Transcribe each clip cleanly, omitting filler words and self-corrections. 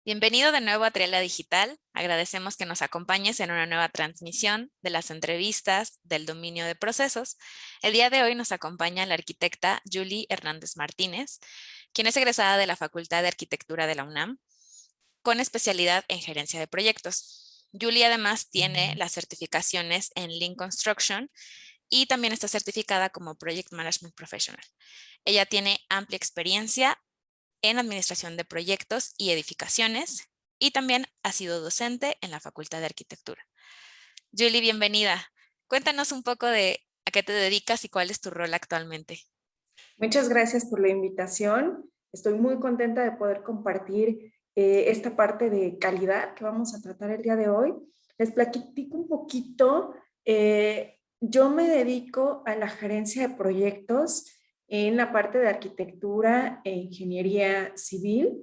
Bienvenido de nuevo a Triela Digital. Agradecemos que nos acompañes en una nueva transmisión de las entrevistas del dominio de procesos. El día de hoy nos acompaña la arquitecta Julie Hernández Martínez, quien es egresada de la Facultad de Arquitectura de la UNAM, con especialidad en gerencia de proyectos. Julie además tiene las certificaciones en Lean Construction y también está certificada como Project Management Professional. Ella tiene amplia experiencia en administración de proyectos y edificaciones y también ha sido docente en la Facultad de Arquitectura. Julie, bienvenida. Cuéntanos un poco de a qué te dedicas y cuál es tu rol actualmente. Muchas gracias por la invitación. Estoy muy contenta de poder compartir esta parte de calidad que vamos a tratar el día de hoy. Les platico un poquito. Yo me dedico a la gerencia de proyectos en la parte de arquitectura e ingeniería civil.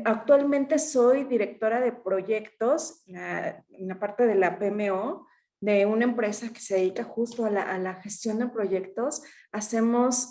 Actualmente soy directora de proyectos en la parte de la PMO de una empresa que se dedica justo a la gestión de proyectos. Hacemos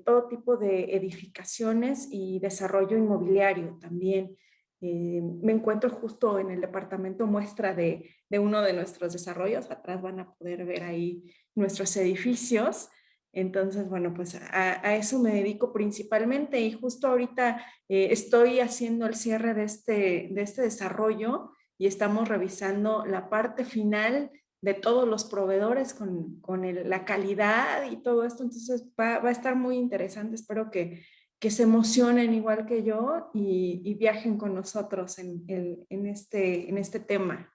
todo tipo de edificaciones y desarrollo inmobiliario también. Me encuentro justo en el departamento muestra de uno de nuestros desarrollos. Atrás van a poder ver ahí nuestros edificios. Entonces, bueno, pues a eso me dedico principalmente y justo ahorita estoy haciendo el cierre de este desarrollo y estamos revisando la parte final de todos los proveedores con la calidad y todo esto. Entonces va a estar muy interesante. Espero que se emocionen igual que yo y viajen con nosotros en este tema.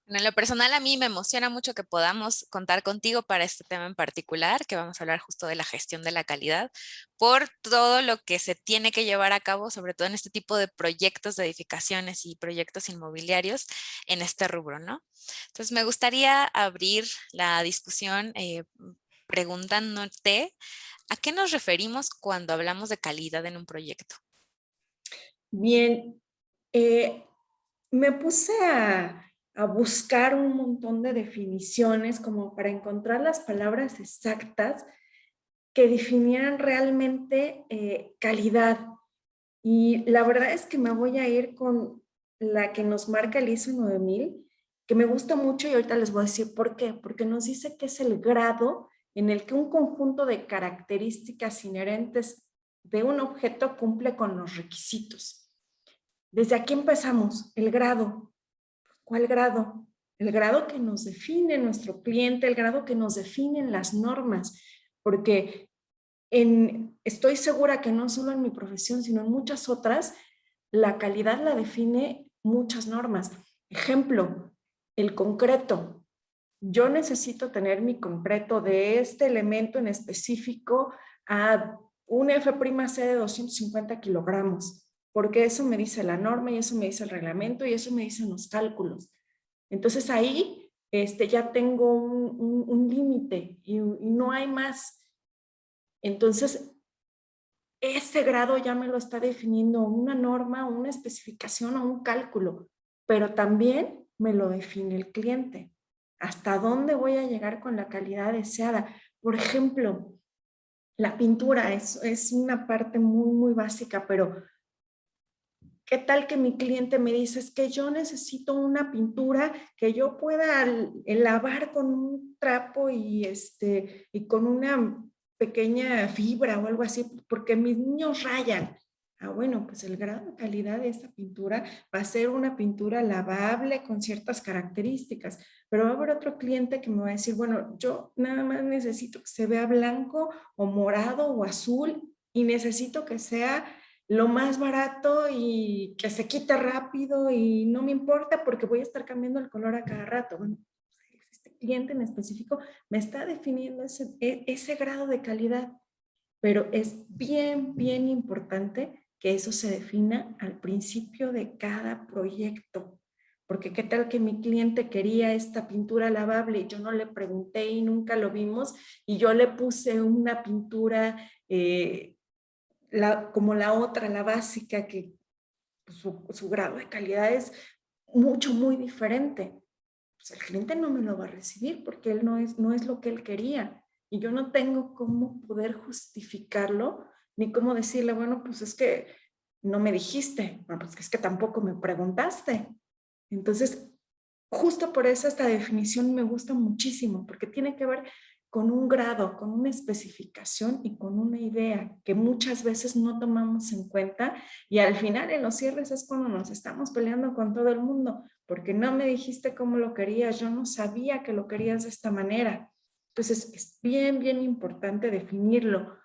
En lo personal, a mí me emociona mucho que podamos contar contigo para este tema en particular, que vamos a hablar justo de la gestión de la calidad, por todo lo que se tiene que llevar a cabo, sobre todo en este tipo de proyectos de edificaciones y proyectos inmobiliarios en este rubro, ¿no? Entonces, me gustaría abrir la discusión preguntándote, ¿a qué nos referimos cuando hablamos de calidad en un proyecto? Bien, me puse a buscar un montón de definiciones como para encontrar las palabras exactas que definieran realmente calidad. Y la verdad es que me voy a ir con la que nos marca el ISO 9000, que me gusta mucho y ahorita les voy a decir por qué. Porque nos dice que es el grado en el que un conjunto de características inherentes de un objeto cumple con los requisitos. Desde aquí empezamos, el grado. ¿Cuál grado? El grado que nos define nuestro cliente, el grado que nos definen las normas, porque estoy segura que no solo en mi profesión, sino en muchas otras, la calidad la define muchas normas. Ejemplo, el concreto. Yo necesito tener mi concreto de este elemento en específico a un F'C de 250 kilogramos, porque eso me dice la norma y eso me dice el reglamento y eso me dicen los cálculos. Entonces ahí ya tengo un límite y no hay más. Entonces, ese grado ya me lo está definiendo una norma, una especificación o un cálculo, pero también me lo define el cliente. ¿Hasta dónde voy a llegar con la calidad deseada? Por ejemplo, la pintura es una parte muy, muy básica, pero ¿qué tal que mi cliente me dice, es que yo necesito una pintura que yo pueda lavar con un trapo y con una pequeña fibra o algo así, porque mis niños rayan? Ah, bueno, pues el grado de calidad de esta pintura va a ser una pintura lavable con ciertas características, pero va a haber otro cliente que me va a decir, bueno, yo nada más necesito que se vea blanco o morado o azul y necesito que sea lo más barato y que se quite rápido y no me importa porque voy a estar cambiando el color a cada rato. Bueno, este cliente en específico me está definiendo ese grado de calidad, pero es bien, bien importante que eso se defina al principio de cada proyecto. Porque qué tal que mi cliente quería esta pintura lavable y yo no le pregunté y nunca lo vimos y yo le puse una pintura como la otra, la básica, que su grado de calidad es mucho, muy diferente. Pues el cliente no me lo va a recibir porque él no es lo que él quería. Y yo no tengo cómo poder justificarlo, ni cómo decirle, bueno, pues es que no me dijiste. Bueno, pues es que tampoco me preguntaste. Entonces, justo por eso esta definición me gusta muchísimo, porque tiene que ver con un grado, con una especificación y con una idea que muchas veces no tomamos en cuenta, y al final en los cierres es cuando nos estamos peleando con todo el mundo, porque no me dijiste cómo lo querías, yo no sabía que lo querías de esta manera. Entonces es bien, bien importante definirlo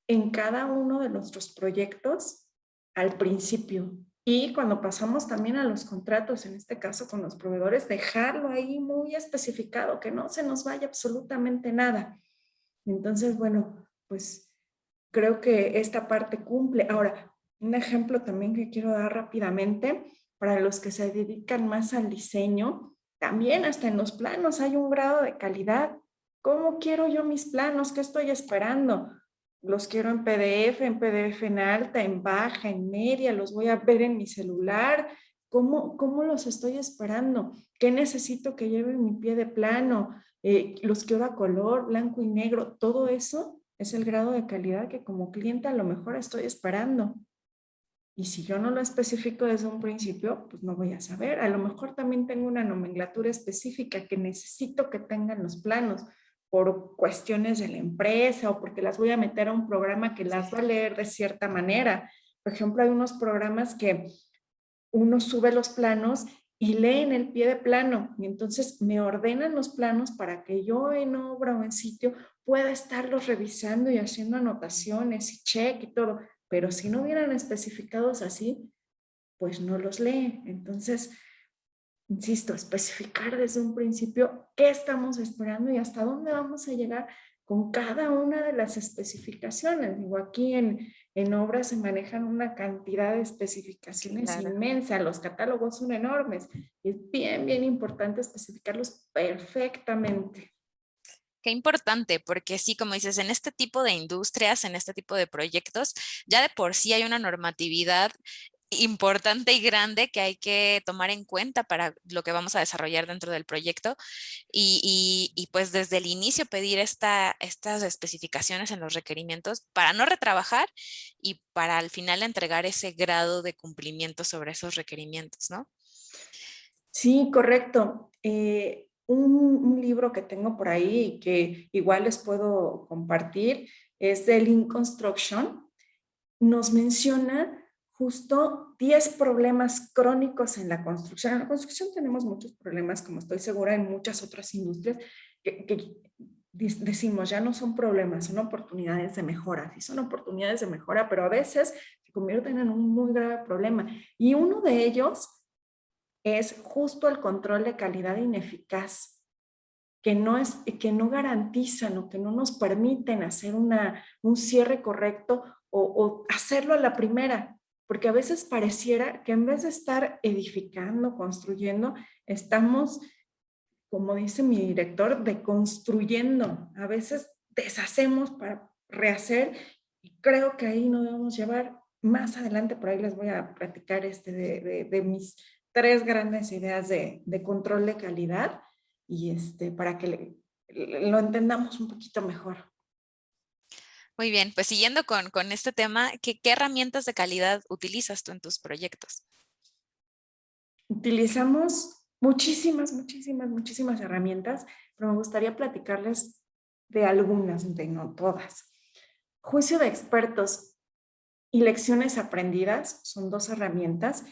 en cada uno de nuestros proyectos al principio. Y cuando pasamos también a los contratos, en este caso con los proveedores, dejarlo ahí muy especificado, que no se nos vaya absolutamente nada. Entonces, bueno, pues creo que esta parte cumple. Ahora, un ejemplo también que quiero dar rápidamente, para los que se dedican más al diseño, también hasta en los planos hay un grado de calidad. ¿Cómo quiero yo mis planos? ¿Qué estoy esperando? Los quiero en PDF en alta, en baja, en media, los voy a ver en mi celular. ¿Cómo los estoy esperando? ¿Qué necesito que lleve mi pie de plano? Los quiero a color, blanco y negro. Todo eso es el grado de calidad que como cliente a lo mejor estoy esperando. Y si yo no lo especifico desde un principio, pues no voy a saber. A lo mejor también tengo una nomenclatura específica que necesito que tengan los planos por cuestiones de la empresa o porque las voy a meter a un programa que las va a leer de cierta manera. Por ejemplo, hay unos programas que uno sube los planos y lee en el pie de plano y entonces me ordenan los planos para que yo en obra o en sitio pueda estarlos revisando y haciendo anotaciones y check y todo. Pero si no hubieran especificados así, pues no los lee. Entonces, insisto, especificar desde un principio qué estamos esperando y hasta dónde vamos a llegar con cada una de las especificaciones. Digo, aquí en obras se manejan una cantidad de especificaciones Claro. inmensa, los catálogos son enormes y es bien, bien importante especificarlos perfectamente. Qué importante, porque sí, como dices, en este tipo de industrias, en este tipo de proyectos, ya de por sí hay una normatividad importante y grande que hay que tomar en cuenta para lo que vamos a desarrollar dentro del proyecto y, pues desde el inicio pedir estas especificaciones en los requerimientos para no retrabajar y para al final entregar ese grado de cumplimiento sobre esos requerimientos, ¿no? Sí, correcto. Un libro que tengo por ahí y que igual les puedo compartir es de Lean Construction. Nos menciona justo 10 problemas crónicos en la construcción. En la construcción tenemos muchos problemas, como estoy segura en muchas otras industrias, que decimos ya no son problemas, son oportunidades de mejora. Sí son oportunidades de mejora, pero a veces se convierten en un muy grave problema. Y uno de ellos es justo el control de calidad ineficaz, que no garantizan o que no nos permiten hacer un cierre correcto o hacerlo a la primera, porque a veces pareciera que en vez de estar edificando, construyendo, estamos, como dice mi director, deconstruyendo. A veces deshacemos para rehacer y creo que ahí no debemos llevar. Más adelante por ahí les voy a platicar de mis tres grandes ideas de control de calidad y para que lo entendamos un poquito mejor. Muy bien, pues siguiendo con este tema, ¿qué herramientas de calidad utilizas tú en tus proyectos? Utilizamos muchísimas, muchísimas, muchísimas herramientas, pero me gustaría platicarles de algunas, de no todas. Juicio de expertos y lecciones aprendidas son dos herramientas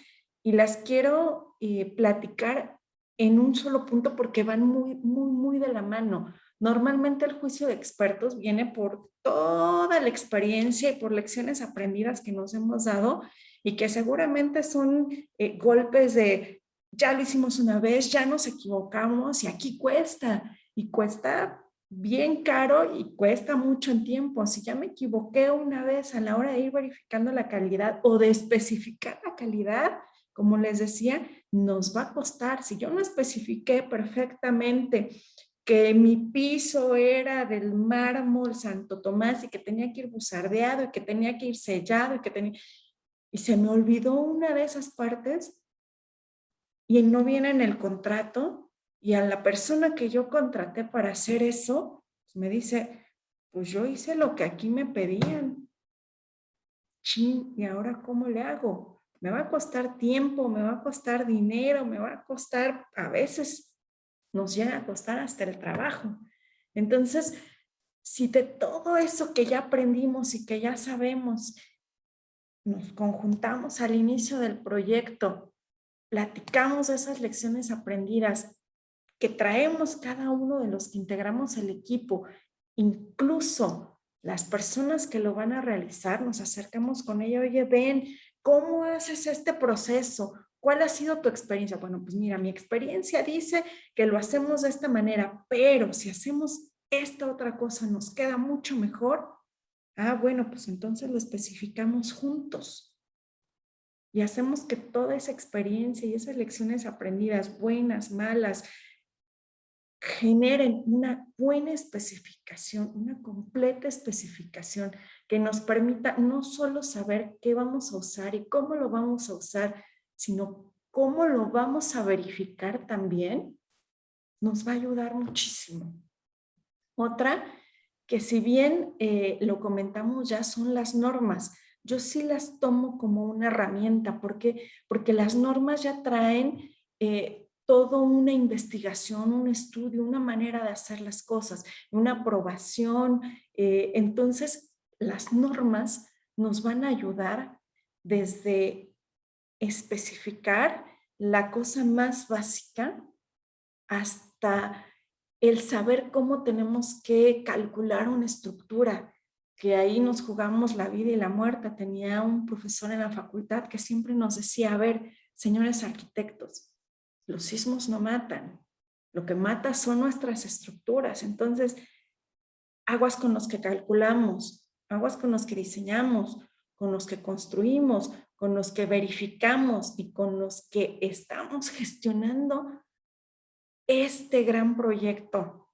y las quiero platicar en un solo punto porque van muy, muy, muy de la mano. Normalmente el juicio de expertos viene por toda la experiencia y por lecciones aprendidas que nos hemos dado y que seguramente son golpes de ya lo hicimos una vez, ya nos equivocamos y aquí cuesta y cuesta bien caro y cuesta mucho en tiempo. Si ya me equivoqué una vez a la hora de ir verificando la calidad o de especificar la calidad, como les decía, nos va a costar. Si yo no especifiqué perfectamente que mi piso era del mármol Santo Tomás y que tenía que ir buzardeado y que tenía que ir sellado y se me olvidó una de esas partes y no viene en el contrato y a la persona que yo contraté para hacer eso, pues me dice, pues yo hice lo que aquí me pedían. chin, ¿y ahora cómo le hago? Me va a costar tiempo, me va a costar dinero, me va a costar, a veces nos llega a costar hasta el trabajo. Entonces, si de todo eso que ya aprendimos y que ya sabemos, nos conjuntamos al inicio del proyecto, platicamos de esas lecciones aprendidas que traemos cada uno de los que integramos el equipo, incluso las personas que lo van a realizar, nos acercamos con ella, oye, ven, ¿cómo haces este proceso? ¿Cuál ha sido tu experiencia? Bueno, pues mira, mi experiencia dice que lo hacemos de esta manera, pero si hacemos esta otra cosa nos queda mucho mejor. Ah, bueno, pues entonces lo especificamos juntos y hacemos que toda esa experiencia y esas lecciones aprendidas, buenas, malas, generen una buena especificación, una completa especificación que nos permita no solo saber qué vamos a usar y cómo lo vamos a usar, sino cómo lo vamos a verificar también, nos va a ayudar muchísimo. Otra, que si bien lo comentamos ya, son las normas. Yo sí las tomo como una herramienta. ¿Por qué? Porque las normas ya traen toda una investigación, un estudio, una manera de hacer las cosas, una aprobación. Entonces, las normas nos van a ayudar desde especificar la cosa más básica hasta el saber cómo tenemos que calcular una estructura, que ahí nos jugamos la vida y la muerte. Tenía un profesor en la facultad que siempre nos decía, a ver, señores arquitectos, los sismos no matan, lo que mata son nuestras estructuras. Entonces, aguas con los que calculamos, aguas con los que diseñamos, con los que construimos, con los que verificamos y con los que estamos gestionando este gran proyecto.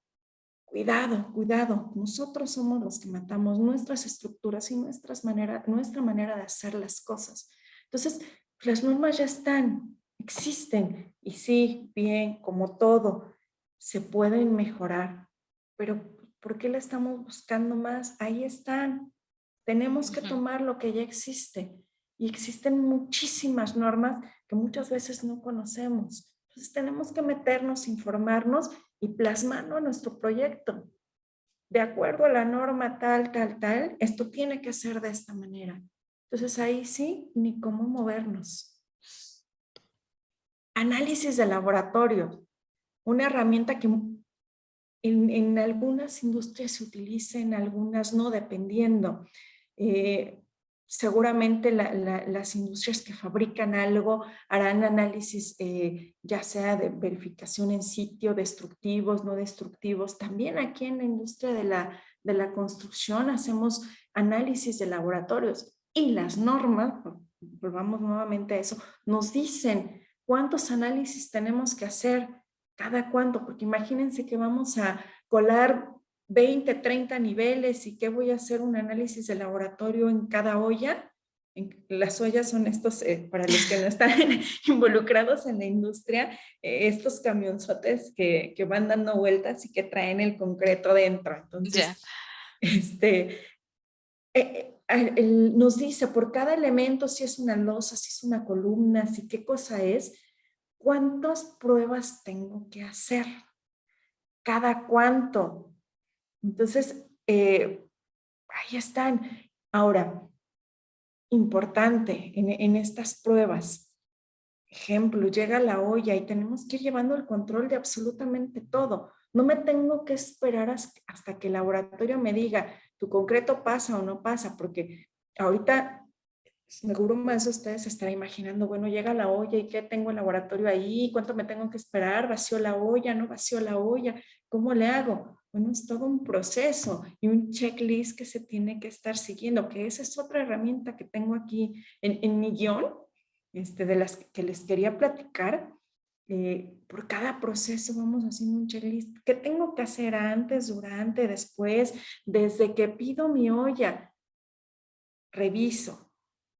Cuidado, cuidado. Nosotros somos los que matamos nuestras estructuras y nuestra manera de hacer las cosas. Entonces, las normas ya están, existen. Y sí, bien, como todo, se pueden mejorar. Pero ¿por qué la estamos buscando más? Ahí están. Tenemos que Ujú. tomar lo que ya existe. Y existen muchísimas normas que muchas veces no conocemos. Entonces tenemos que meternos, informarnos y plasmarlo en nuestro proyecto. De acuerdo a la norma tal, tal, tal, esto tiene que ser de esta manera. Entonces ahí sí, ni cómo movernos. Análisis de laboratorio, una herramienta que en algunas industrias se utiliza, en algunas no, dependiendo. Eh, Seguramente las industrias que fabrican algo harán análisis ya sea de verificación en sitio, destructivos, no destructivos. También aquí en la industria de la construcción hacemos análisis de laboratorios y las normas, volvamos nuevamente a eso, nos dicen cuántos análisis tenemos que hacer, cada cuánto, porque imagínense que vamos a colar 20, 30 niveles y que voy a hacer un análisis de laboratorio en cada olla. Las ollas son estos, para los que no están involucrados en la industria, estos camionzotes que van dando vueltas y que traen el concreto dentro. Ya. Entonces, este, nos dice por cada elemento si es una losa, si es una columna, si qué cosa es, cuántas pruebas tengo que hacer, cada cuánto. Entonces, ahí están. Ahora, importante en estas pruebas. Ejemplo, llega la olla y tenemos que ir llevando el control de absolutamente todo. No me tengo que esperar hasta que el laboratorio me diga, tu concreto pasa o no pasa, porque ahorita seguro más de ustedes se estarán imaginando, bueno, llega la olla y qué tengo el laboratorio ahí, cuánto me tengo que esperar, vació la olla, no vació la olla, ¿cómo le hago? Bueno, es todo un proceso y un checklist que se tiene que estar siguiendo, que esa es otra herramienta que tengo aquí en mi guión, de las que les quería platicar. Por cada proceso vamos haciendo un checklist. ¿Qué tengo que hacer antes, durante, después? Desde que pido mi olla, reviso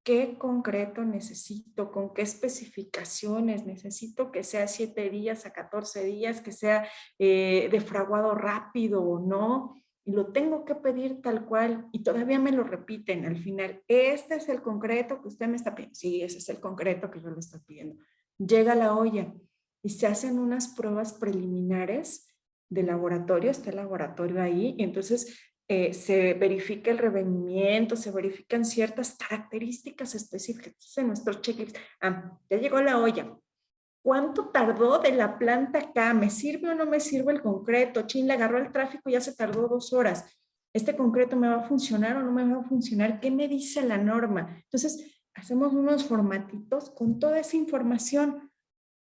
qué concreto necesito, con qué especificaciones necesito, que sea 7 días a 14 días, que sea de fraguado rápido o no. y lo tengo que pedir tal cual y todavía me lo repiten al final. Este es el concreto que usted me está pidiendo. Sí, ese es el concreto que yo le estoy pidiendo. Llega la olla y se hacen unas pruebas preliminares de laboratorio, está el laboratorio ahí, y entonces se verifica el revenimiento, se verifican ciertas características específicas de nuestro checklist. Ah, ya llegó la olla. ¿Cuánto tardó de la planta acá? ¿Me sirve o no me sirve el concreto? Chin, le agarró el tráfico y ya se tardó 2 horas. ¿Este concreto me va a funcionar o no me va a funcionar? ¿Qué me dice la norma? Entonces, hacemos unos formatitos con toda esa información,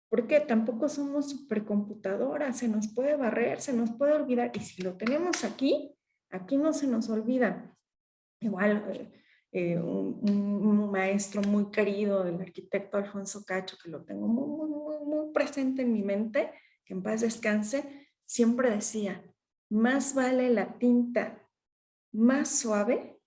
porque tampoco somos supercomputadoras, se nos puede barrer, se nos puede olvidar. Y si lo tenemos aquí, aquí no se nos olvida. Igual, un maestro muy querido, el arquitecto Alfonso Cacho, que lo tengo muy presente en mi mente, que en paz descanse, siempre decía, más vale la tinta más suave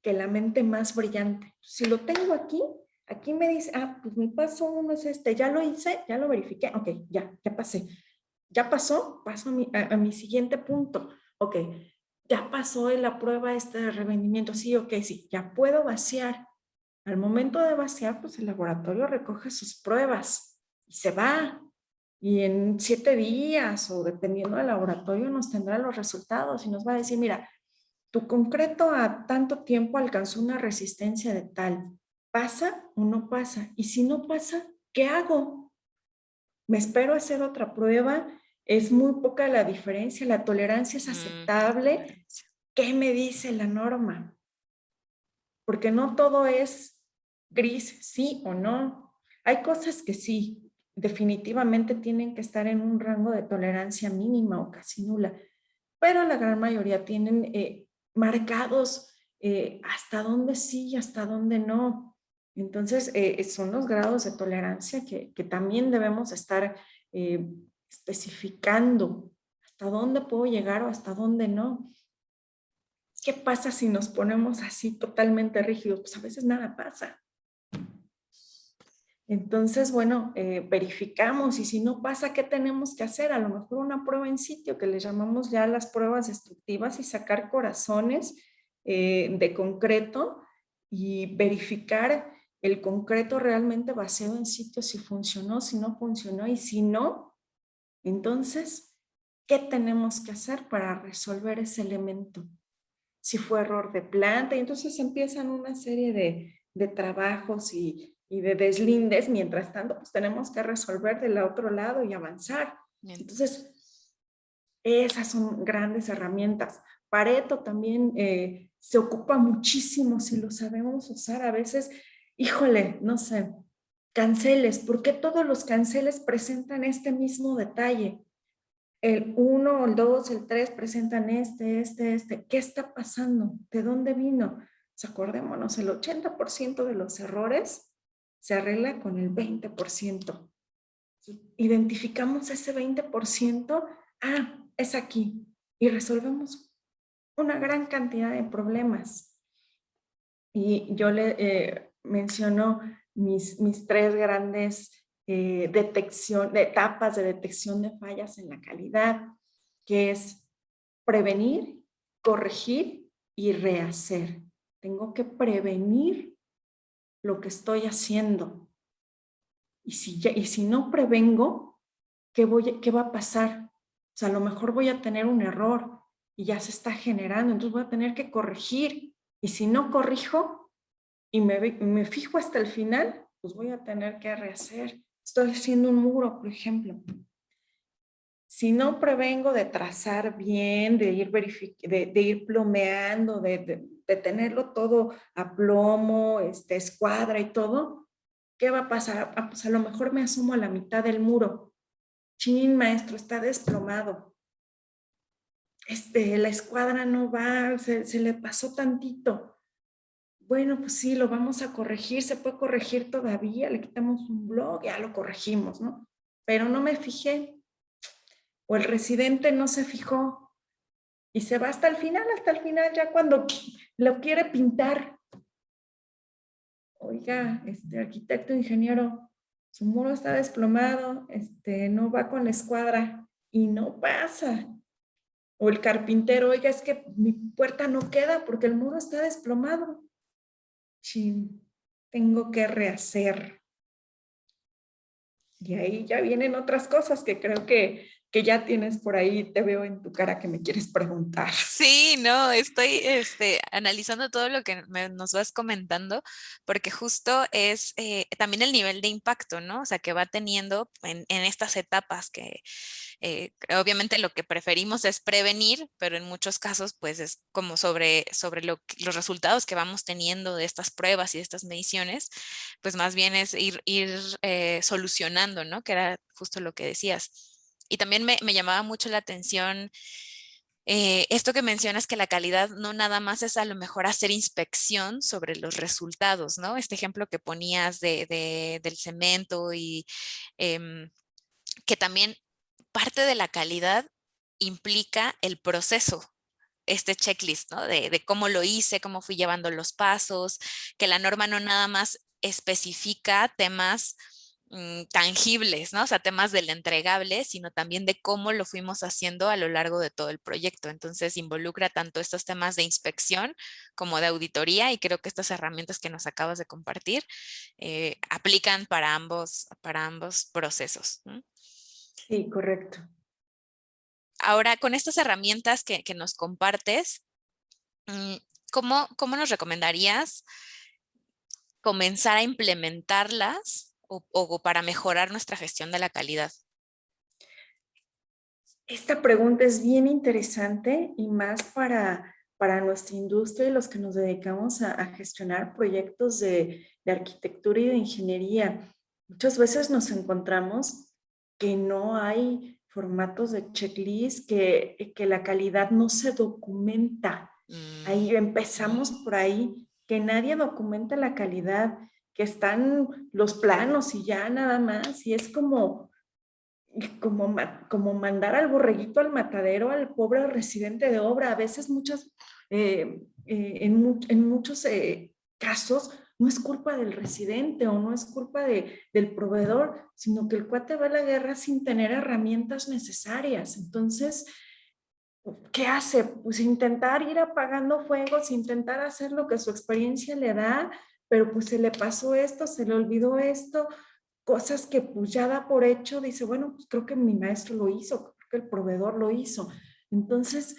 que la mente más brillante. Si lo tengo aquí, aquí me dice, ah, pues mi paso 1 es este, ya lo hice, ya lo verifiqué, ok, ya pasé. Ya pasó, paso a mi siguiente punto. Ok, ya pasó en la prueba de rendimiento. Sí, ok, sí, ya puedo vaciar. Al momento de vaciar, pues el laboratorio recoge sus pruebas y se va. Y en 7 días o dependiendo del laboratorio nos tendrá los resultados y nos va a decir, mira, tu concreto a tanto tiempo alcanzó una resistencia de tal. ¿Pasa o no pasa? Y si no pasa, ¿qué hago? ¿Me espero a hacer otra prueba? Es muy poca la diferencia, la tolerancia es La aceptable. tolerancia. ¿Qué me dice la norma? Porque no todo es gris, sí o no. Hay cosas que sí, definitivamente tienen que estar en un rango de tolerancia mínima o casi nula, pero la gran mayoría tienen marcados hasta dónde sí y hasta dónde no. Entonces, son los grados de tolerancia que también debemos estar eh, especificando hasta dónde puedo llegar o hasta dónde no. ¿Qué pasa si nos ponemos así totalmente rígidos? Pues a veces nada pasa. Entonces, bueno, verificamos y si no pasa, ¿qué tenemos que hacer? A lo mejor una prueba en sitio que le llamamos ya las pruebas destructivas y sacar corazones de concreto y verificar el concreto realmente vaciado en sitio, si funcionó, si no funcionó y si no, entonces, ¿qué tenemos que hacer para resolver ese elemento? Si fue error de planta, y entonces empiezan una serie de trabajos y de deslindes, mientras tanto, pues tenemos que resolver del otro lado y avanzar. Bien. Entonces, esas son grandes herramientas. Pareto también se ocupa muchísimo si lo sabemos usar. A veces, híjole, no sé, canceles. ¿Por qué todos los canceles presentan este mismo detalle? El 1, el 2, el 3 presentan este. ¿Qué está pasando? ¿De dónde vino? Pues acordémonos, el 80% de los errores se arregla con el 20%. Identificamos ese 20%, es aquí, y resolvemos una gran cantidad de problemas. Y yo le menciono mis 3 grandes etapas de detección de fallas en la calidad, que es prevenir, corregir y rehacer. Tengo que prevenir lo que estoy haciendo. Y si no prevengo, ¿qué va a pasar? O sea, a lo mejor voy a tener un error y ya se está generando, entonces voy a tener que corregir. Y si no corrijo y me fijo hasta el final, pues voy a tener que rehacer. Estoy haciendo un muro, por ejemplo. Si no prevengo de trazar bien, de ir plomeando, de tenerlo todo a plomo, escuadra y todo, ¿qué va a pasar? Pues a lo mejor me asomo a la mitad del muro. Chin, maestro, está desplomado. La escuadra no va, se le pasó tantito. Bueno, pues sí, lo vamos a corregir, se puede corregir todavía, le quitamos un blog, ya lo corregimos, ¿no? Pero no me fijé, o el residente no se fijó y se va hasta el final, ya cuando lo quiere pintar. Oiga, arquitecto, ingeniero, su muro está desplomado, no va con la escuadra y no pasa. O el carpintero, oiga, es que mi puerta no queda porque el muro está desplomado. Chin, tengo que rehacer. Y ahí ya vienen otras cosas que creo que ya tienes por ahí, te veo en tu cara que me quieres preguntar. Sí, no, estoy analizando todo lo que nos vas comentando, porque justo es también el nivel de impacto, ¿no? O sea, que va teniendo en estas etapas que obviamente lo que preferimos es prevenir, pero en muchos casos, pues es como sobre los resultados que vamos teniendo de estas pruebas y de estas mediciones, pues más bien es ir solucionando, ¿no? Que era justo lo que decías. Y también me llamaba mucho la atención esto que mencionas que la calidad no nada más es a lo mejor hacer inspección sobre los resultados, ¿no? Este ejemplo que ponías del cemento y em, que también parte de la calidad implica el proceso, este checklist, ¿no? De cómo lo hice, cómo fui llevando los pasos, que la norma no nada más especifica temas tangibles, ¿no? O sea, temas del entregable, sino también de cómo lo fuimos haciendo a lo largo de todo el proyecto. Entonces, involucra tanto estos temas de inspección como de auditoría y creo que estas herramientas que nos acabas de compartir aplican para ambos procesos. ¿No? Sí, correcto. Ahora, con estas herramientas que nos compartes, mm, ¿cómo nos recomendarías comenzar a implementarlas o para mejorar nuestra gestión de la calidad? Esta pregunta es bien interesante y más para nuestra industria y los que nos dedicamos a gestionar proyectos de arquitectura y de ingeniería. Muchas veces nos encontramos que no hay formatos de checklist, que la calidad no se documenta. Mm, Ahí empezamos por ahí, que nadie documenta la calidad, que están los planos y ya nada más, y es como mandar al borreguito al matadero, al pobre residente de obra. A veces en muchos casos no es culpa del residente o no es culpa del proveedor, sino que el cuate va a la guerra sin tener herramientas necesarias. Entonces, ¿qué hace? Pues intentar ir apagando fuegos, intentar hacer lo que su experiencia le da, pero pues se le pasó esto, se le olvidó esto, cosas que pues ya da por hecho, dice, bueno, pues creo que mi maestro lo hizo, creo que el proveedor lo hizo. Entonces,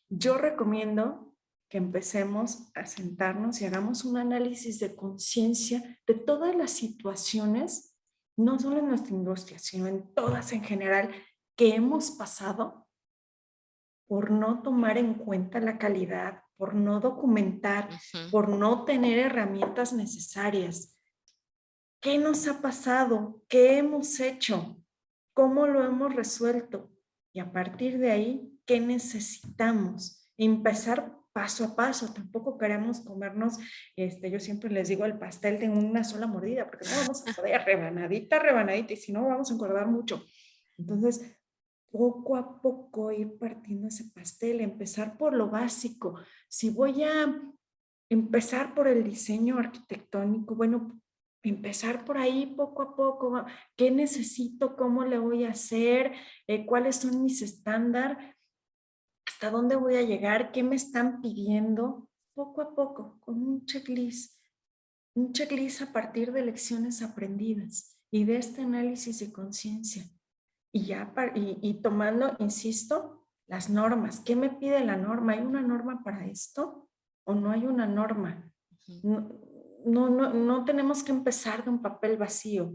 yo recomiendo que empecemos a sentarnos y hagamos un análisis de conciencia de todas las situaciones, no solo en nuestra industria, sino en todas en general, que hemos pasado por no tomar en cuenta la calidad, por no documentar, ujú. por no tener herramientas necesarias. ¿Qué nos ha pasado? ¿Qué hemos hecho? ¿Cómo lo hemos resuelto? Y a partir de ahí, ¿qué necesitamos? Empezar paso a paso. Tampoco queremos comernos, yo siempre les digo, el pastel de una sola mordida, porque no vamos a poder rebanadita, rebanadita, y si no, vamos a engordar mucho. Entonces, poco a poco ir partiendo ese pastel, empezar por lo básico. Si voy a empezar por el diseño arquitectónico, bueno, empezar por ahí poco a poco. ¿Qué necesito? ¿Cómo le voy a hacer? ¿Cuáles son mis estándares? ¿Hasta dónde voy a llegar? ¿Qué me están pidiendo? Poco a poco, con un checklist. Un checklist a partir de lecciones aprendidas y de este análisis de conciencia. Y ya y tomando, insisto, las normas. ¿Qué me pide la norma? ¿Hay una norma para esto o no hay una norma? Ujú. No, no tenemos que empezar de un papel vacío.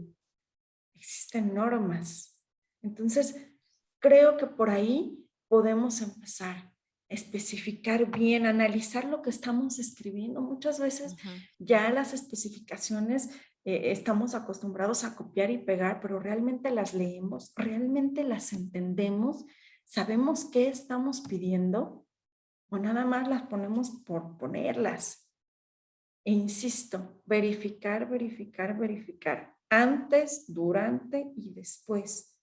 Existen normas. Entonces, creo que por ahí podemos empezar a especificar bien, analizar lo que estamos escribiendo. Muchas veces Ujú. ya las especificaciones estamos acostumbrados a copiar y pegar, pero realmente las leemos, realmente las entendemos, sabemos qué estamos pidiendo o nada más las ponemos por ponerlas. E insisto, verificar, verificar, verificar, antes, durante y después.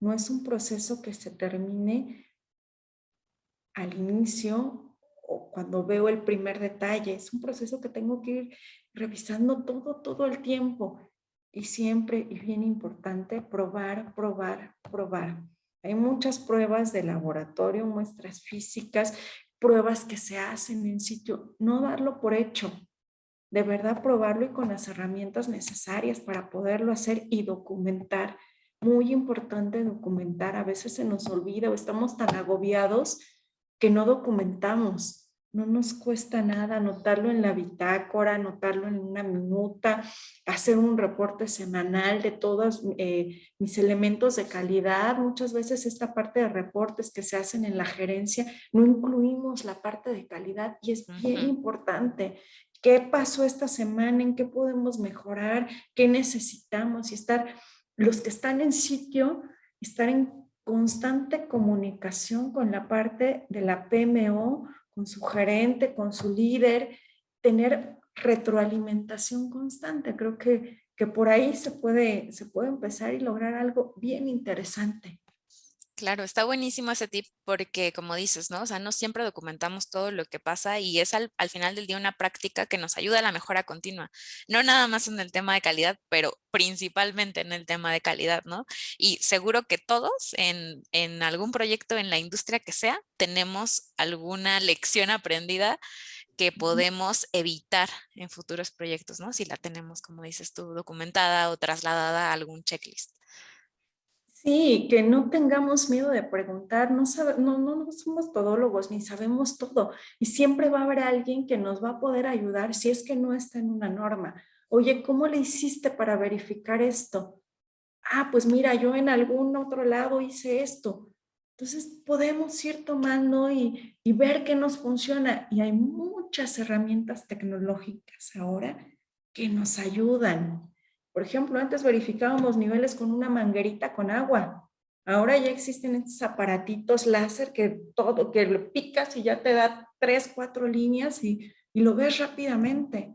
No es un proceso que se termine al inicio o cuando veo el primer detalle. Es un proceso que tengo que ir revisando todo el tiempo. Y siempre, y bien importante, probar, probar, probar. Hay muchas pruebas de laboratorio, muestras físicas, pruebas que se hacen en sitio. No darlo por hecho, de verdad probarlo y con las herramientas necesarias para poderlo hacer y documentar. Muy importante documentar. A veces se nos olvida o estamos tan agobiados que no documentamos. No nos cuesta nada anotarlo en la bitácora, anotarlo en una minuta, hacer un reporte semanal de todos mis elementos de calidad. Muchas veces esta parte de reportes que se hacen en la gerencia, no incluimos la parte de calidad y es bien importante. ¿Qué pasó esta semana? ¿En qué podemos mejorar? ¿Qué necesitamos? Y estar, los que están en sitio, estar en constante comunicación con la parte de la PMO, con su gerente, con su líder, tener retroalimentación constante. Creo que por ahí se puede empezar y lograr algo bien interesante. Claro, está buenísimo ese tip porque como dices, ¿no? O sea, no siempre documentamos todo lo que pasa y es al final del día una práctica que nos ayuda a la mejora continua. No nada más en el tema de calidad, pero principalmente en el tema de calidad, ¿no? Y seguro que todos en algún proyecto en la industria que sea, tenemos alguna lección aprendida que podemos evitar en futuros proyectos, ¿no? Si la tenemos, como dices tú, documentada o trasladada a algún checklist. Sí, que no tengamos miedo de preguntar, no somos todólogos ni sabemos todo y siempre va a haber alguien que nos va a poder ayudar si es que no está en una norma. Oye, ¿cómo le hiciste para verificar esto? Ah, pues mira, yo en algún otro lado hice esto. Entonces podemos ir tomando y ver qué nos funciona y hay muchas herramientas tecnológicas ahora que nos ayudan. Por ejemplo, antes verificábamos niveles con una manguerita con agua. Ahora ya existen estos aparatitos láser que todo, que lo picas y ya te da 3, 4 líneas y lo ves rápidamente.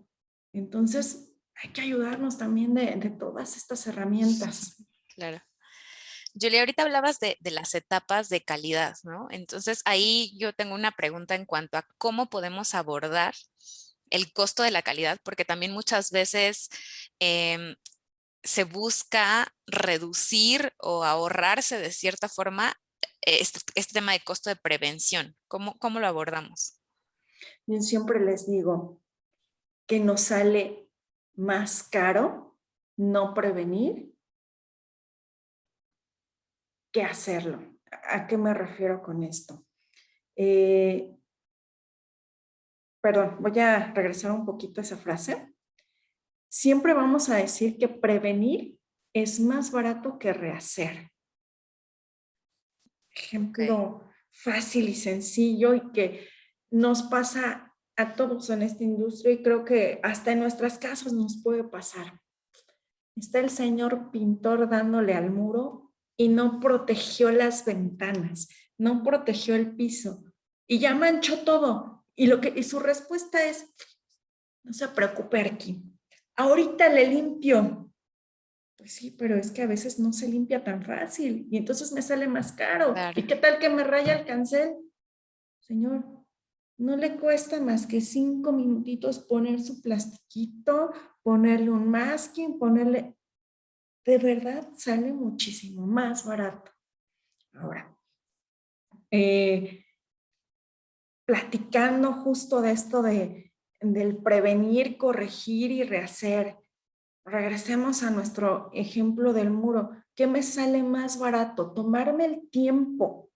Entonces, hay que ayudarnos también de todas estas herramientas. Claro. Julia, ahorita hablabas de las etapas de calidad, ¿no? Entonces ahí yo tengo una pregunta en cuanto a cómo podemos abordar el costo de la calidad, porque también muchas veces em, se busca reducir o ahorrarse de cierta forma este tema de costo de prevención. ¿Cómo lo abordamos? Yo siempre les digo que nos sale más caro no prevenir que hacerlo. ¿A qué me refiero con esto? Eh, Perdón, voy a regresar un poquito a esa frase. Siempre vamos a decir que prevenir es más barato que rehacer. Ok, Ejemplo fácil y sencillo y que nos pasa a todos en esta industria y creo que hasta en nuestras casas nos puede pasar. Está el señor pintor dándole al muro y no protegió las ventanas, no protegió el piso y ya manchó todo. Y su respuesta es, no se preocupe, Arqui, ahorita le limpio. Pues sí, pero es que a veces no se limpia tan fácil y entonces me sale más caro. claro. ¿Y qué tal que me raya el cancel? Señor, no le cuesta más que 5 minutitos poner su plastiquito, ponerle un masking, ponerle, de verdad sale muchísimo más barato. Ahora, eh, platicando justo de esto del prevenir, corregir y rehacer, regresemos a nuestro ejemplo del muro. ¿Qué me sale más barato? Tomarme el tiempo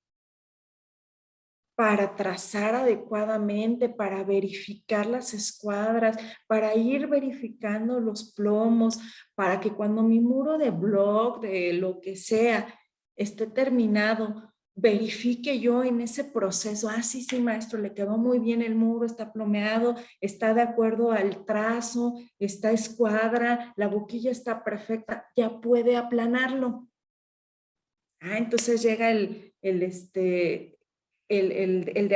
para trazar adecuadamente, para verificar las escuadras, para ir verificando los plomos, para que cuando mi muro de blog, de lo que sea, esté terminado, verifique yo en ese proceso, ah, sí, sí, maestro, le quedó muy bien el muro, está plomeado, está de acuerdo al trazo, está escuadra, la boquilla está perfecta, ya puede aplanarlo. Ah, entonces llega el de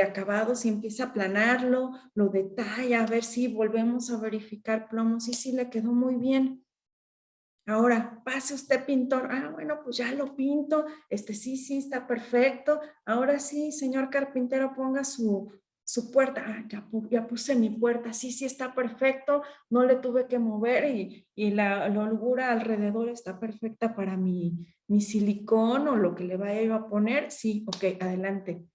acabados y empieza a aplanarlo, lo detalla, a ver si volvemos a verificar plomos. Y sí, le quedó muy bien. Ahora, pase usted pintor. Ah, bueno, pues ya lo pinto. Sí, sí, está perfecto. Ahora sí, señor carpintero, ponga su puerta, ya puse mi puerta, sí, está perfecto, no le tuve que mover y la holgura alrededor está perfecta para mi silicón o lo que le vaya yo a poner, sí, ok, adelante.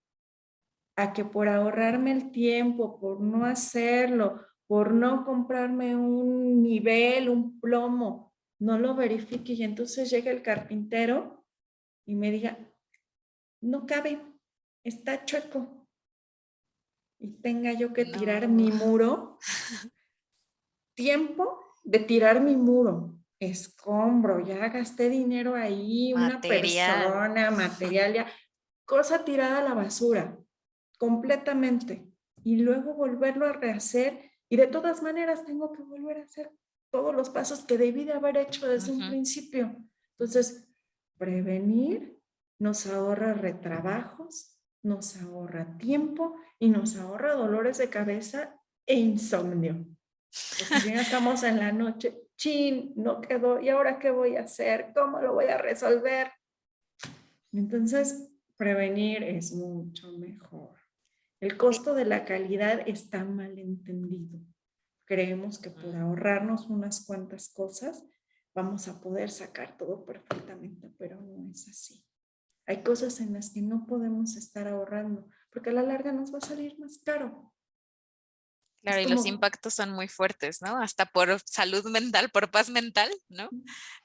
A que por ahorrarme el tiempo, por no hacerlo, por no comprarme un nivel, un plomo, no lo verifique y entonces llega el carpintero y me diga, no cabe, está chueco y tenga yo que tirar No, mi muro, tiempo de tirar mi muro, escombro, ya gasté dinero ahí, una material. persona, material, ya, cosa tirada a la basura, completamente. Y luego volverlo a rehacer y de todas maneras tengo que volver a hacer todos los pasos que debí de haber hecho desde un Ujú. principio. Entonces, prevenir nos ahorra retrabajos, nos ahorra tiempo y nos ahorra dolores de cabeza e insomnio. Porque si ya estamos en la noche, chin, no quedó, ¿y ahora qué voy a hacer? ¿Cómo lo voy a resolver? Entonces, prevenir es mucho mejor. El Sí, costo de la calidad está mal entendido. Creemos que por mm, ahorrarnos unas cuantas cosas vamos a poder sacar todo perfectamente, pero no es así. Hay cosas en las que no podemos estar ahorrando, porque a la larga nos va a salir más caro. Es claro, y los como impactos son muy fuertes, ¿no? Hasta por salud mental, por paz mental, ¿no?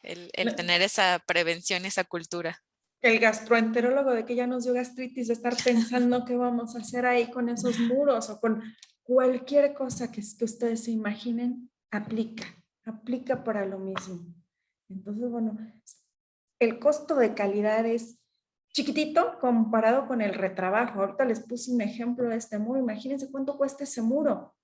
El tener esa prevención, esa cultura. el gastroenterólogo de que ya nos dio gastritis de estar pensando qué vamos a hacer ahí con esos muros o con cualquier cosa que ustedes se imaginen, aplica para lo mismo. Entonces, bueno, el costo de calidad es chiquitito comparado con el retrabajo. Ahorita les puse un ejemplo de este muro. Imagínense cuánto cuesta ese muro.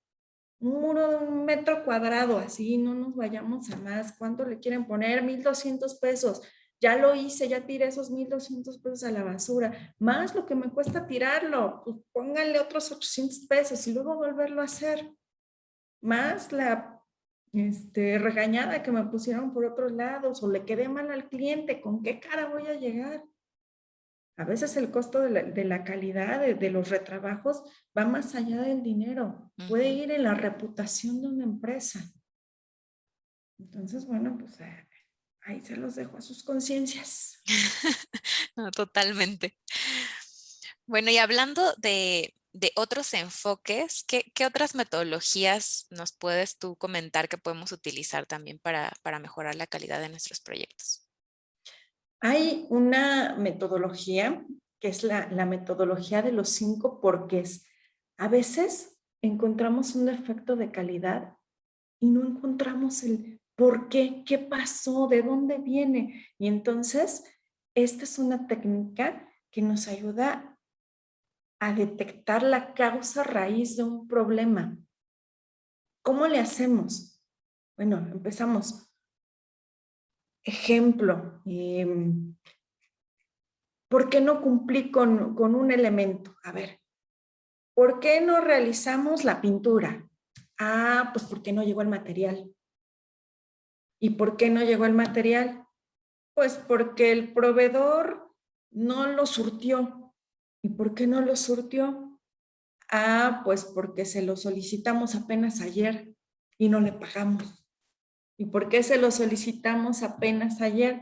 Un muro de 1 metro cuadrado, así, no nos vayamos a más. ¿Cuánto le quieren poner? 1,200 pesos. Ya lo hice, ya tiré esos 1,200 pesos a la basura. Más lo que me cuesta tirarlo, pues pónganle otros 800 pesos y luego volverlo a hacer. Más la regañada que me pusieron por otros lados o le quedé mal al cliente, ¿con qué cara voy a llegar? A veces el costo de la calidad de los retrabajos va más allá del dinero, puede Ujú. ir en la reputación de una empresa. Entonces, bueno, pues ahí se los dejo a sus conciencias. No, totalmente. Bueno, y hablando de otros enfoques, ¿qué otras metodologías nos puedes tú comentar que podemos utilizar también para mejorar la calidad de nuestros proyectos? Hay una metodología que es la metodología de los 5 porqués. A veces encontramos un defecto de calidad y no encontramos el por qué, qué pasó, de dónde viene. Y entonces, esta es una técnica que nos ayuda a detectar la causa raíz de un problema. ¿Cómo le hacemos? Bueno, empezamos. Ejemplo, ¿por qué no cumplí con un elemento? A ver, ¿por qué no realizamos la pintura? Ah, pues porque no llegó el material. ¿Y por qué no llegó el material? Pues porque el proveedor no lo surtió. ¿Y por qué no lo surtió? Ah, pues porque se lo solicitamos apenas ayer y no le pagamos. ¿Y por qué se lo solicitamos apenas ayer?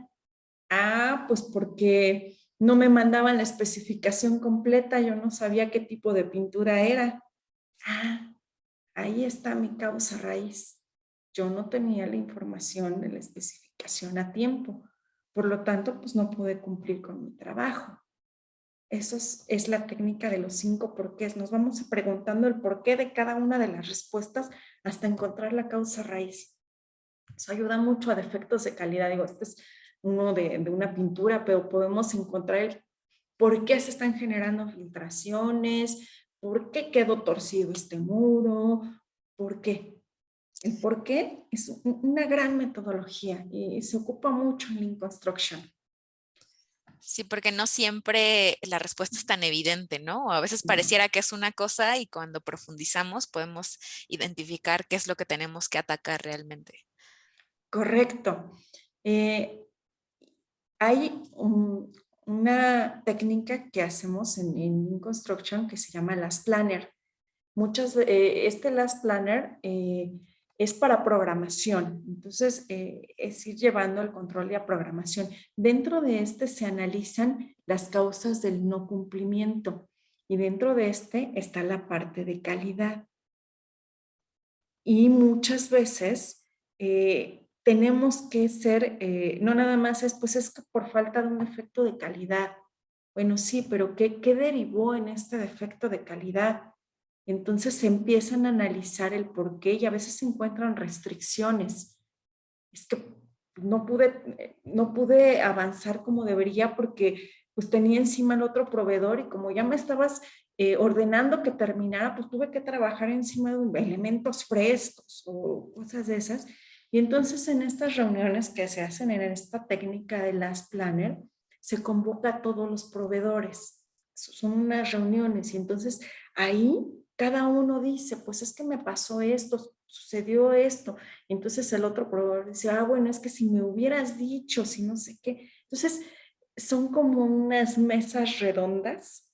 Ah, pues porque no me mandaban la especificación completa, yo no sabía qué tipo de pintura era. Ah, ahí está mi causa raíz. Yo no tenía la información de la especificación a tiempo. Por lo tanto, pues no pude cumplir con mi trabajo. Eso es la técnica de los 5 porqués. Nos vamos preguntando el porqué de cada una de las respuestas hasta encontrar la causa raíz. Eso ayuda mucho a defectos de calidad. Digo, este es uno de una pintura, pero podemos encontrar el por qué se están generando filtraciones, por qué quedó torcido este muro, por qué. El por qué es una gran metodología y se ocupa mucho en Lean Construction. Sí, porque no siempre la respuesta es tan evidente, ¿no? A veces pareciera que es una cosa y cuando profundizamos podemos identificar qué es lo que tenemos que atacar realmente. Correcto. Eh, hay una técnica que hacemos en Lean Construction que se llama las planner. Este Last Planner es para programación, entonces es ir llevando el control y la programación. Dentro de este se analizan las causas del no cumplimiento y dentro de este está la parte de calidad. Y muchas veces tenemos que ser, no nada más pues es que por falta de un defecto de calidad. Bueno, sí, pero ¿qué derivó en este defecto de calidad? Entonces se empiezan a analizar el por qué y a veces se encuentran restricciones. Es que no pude avanzar como debería porque pues tenía encima el otro proveedor y como ya me estabas ordenando que terminara, pues tuve que trabajar encima de elementos frescos o cosas de esas. Y entonces en estas reuniones que se hacen en esta técnica de Last Planner, se convoca a todos los proveedores. Son unas reuniones y entonces ahí cada uno dice, pues es que me pasó esto, sucedió esto. Entonces el otro proveedor dice, bueno, es que si me hubieras dicho, si no sé qué. Entonces son como unas mesas redondas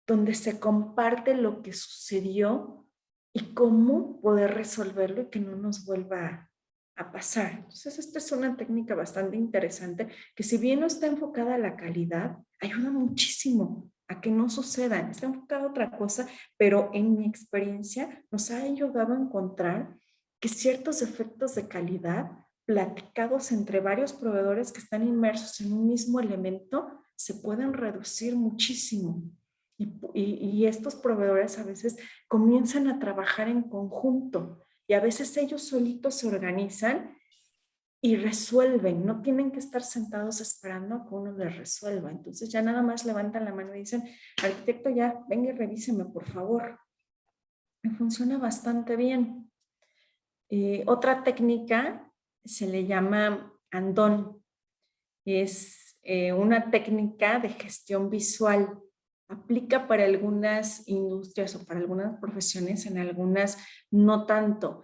donde se comparte lo que sucedió y cómo poder resolverlo y que no nos vuelva a pasar. Entonces, esta es una técnica bastante interesante que si bien no está enfocada a la calidad, ayuda muchísimo a que no sucedan. Está enfocada a otra cosa, pero en mi experiencia nos ha ayudado a encontrar que ciertos efectos de calidad platicados entre varios proveedores que están inmersos en un mismo elemento se pueden reducir muchísimo. Y estos proveedores a veces comienzan a trabajar en conjunto y a veces ellos solitos se organizan y resuelven, no tienen que estar sentados esperando a que uno les resuelva. Entonces ya nada más levantan la mano y dicen, arquitecto, ya, venga y revíseme, por favor. Y funciona bastante bien. Otra técnica se le llama andón. Es una técnica de gestión visual. Aplica para algunas industrias o para algunas profesiones, en algunas no tanto.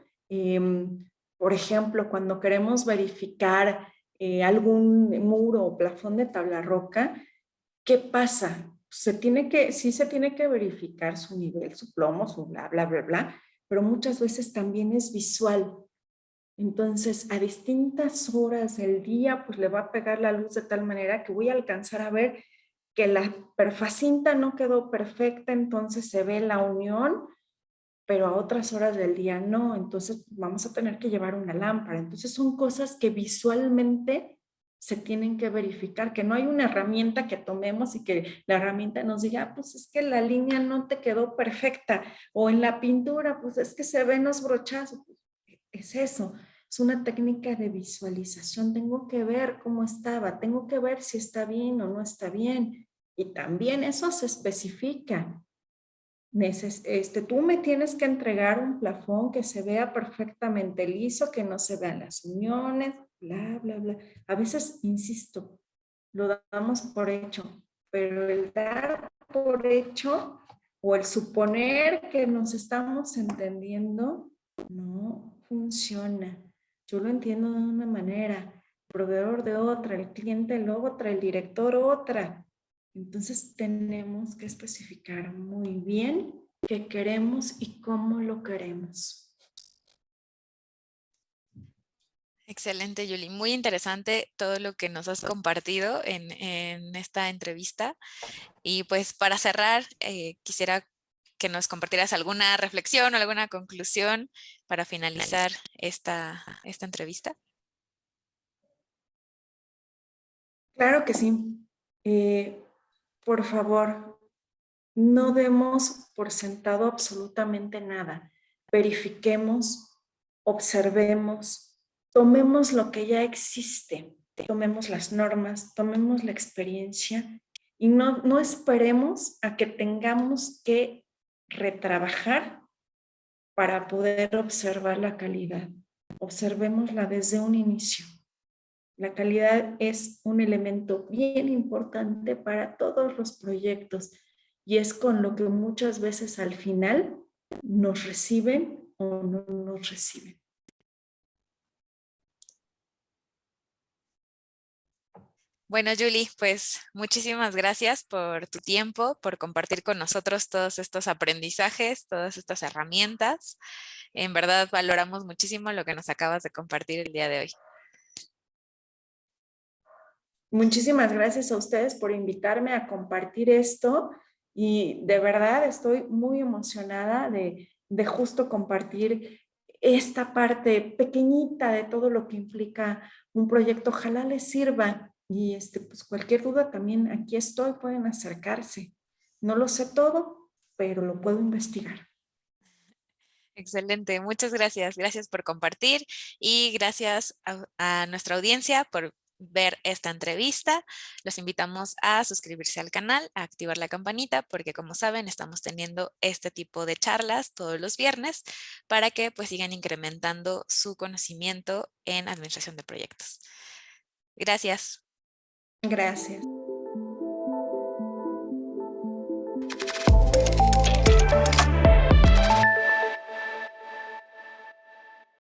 Por ejemplo, cuando queremos verificar algún muro o plafón de tabla roca, ¿qué pasa? Sí se tiene que verificar su nivel, su plomo, su bla, bla, bla, bla, pero muchas veces también es visual. Entonces, a distintas horas del día, pues le va a pegar la luz de tal manera que voy a alcanzar a ver que la perfacinta no quedó perfecta, entonces se ve la unión, pero a otras horas del día no, entonces vamos a tener que llevar una lámpara. Entonces son cosas que visualmente se tienen que verificar, que no hay una herramienta que tomemos y que la herramienta nos diga, pues es que la línea no te quedó perfecta, o en la pintura, pues es que se ven los brochazos. Es eso, es una técnica de visualización. Tengo que ver cómo estaba, tengo que ver si está bien o no está bien. Y también eso se especifica. Tú me tienes que entregar un plafón que se vea perfectamente liso, que no se vean las uniones, bla, bla, bla. A veces, insisto, lo damos por hecho, pero el dar por hecho o el suponer que nos estamos entendiendo no funciona. Yo lo entiendo de una manera, el proveedor de otra, el cliente de otra, el director otra. Entonces tenemos que especificar muy bien qué queremos y cómo lo queremos. Excelente, Julie. Muy interesante todo lo que nos has compartido en esta entrevista. Y pues para cerrar, quisiera que nos compartieras alguna reflexión o alguna conclusión para finalizar esta entrevista. Claro que sí. Por favor, no demos por sentado absolutamente nada. Verifiquemos, observemos, tomemos lo que ya existe, tomemos las normas, tomemos la experiencia y no esperemos a que tengamos que retrabajar para poder observar la calidad. Observémosla desde un inicio. La calidad es un elemento bien importante para todos los proyectos y es con lo que muchas veces al final nos reciben o no nos reciben. Bueno, Julie, pues muchísimas gracias por tu tiempo, por compartir con nosotros todos estos aprendizajes, todas estas herramientas. En verdad valoramos muchísimo lo que nos acabas de compartir el día de hoy. Muchísimas gracias a ustedes por invitarme a compartir esto y de verdad estoy muy emocionada de justo compartir esta parte pequeñita de todo lo que implica un proyecto. Ojalá les sirva y pues cualquier duda también aquí estoy, pueden acercarse. No lo sé todo, pero lo puedo investigar. Excelente, muchas gracias. Gracias por compartir y gracias a nuestra audiencia por ver esta entrevista. Los invitamos a suscribirse al canal, a activar la campanita, porque como saben, estamos teniendo este tipo de charlas todos los viernes para que pues sigan incrementando su conocimiento en administración de proyectos. Gracias. Gracias.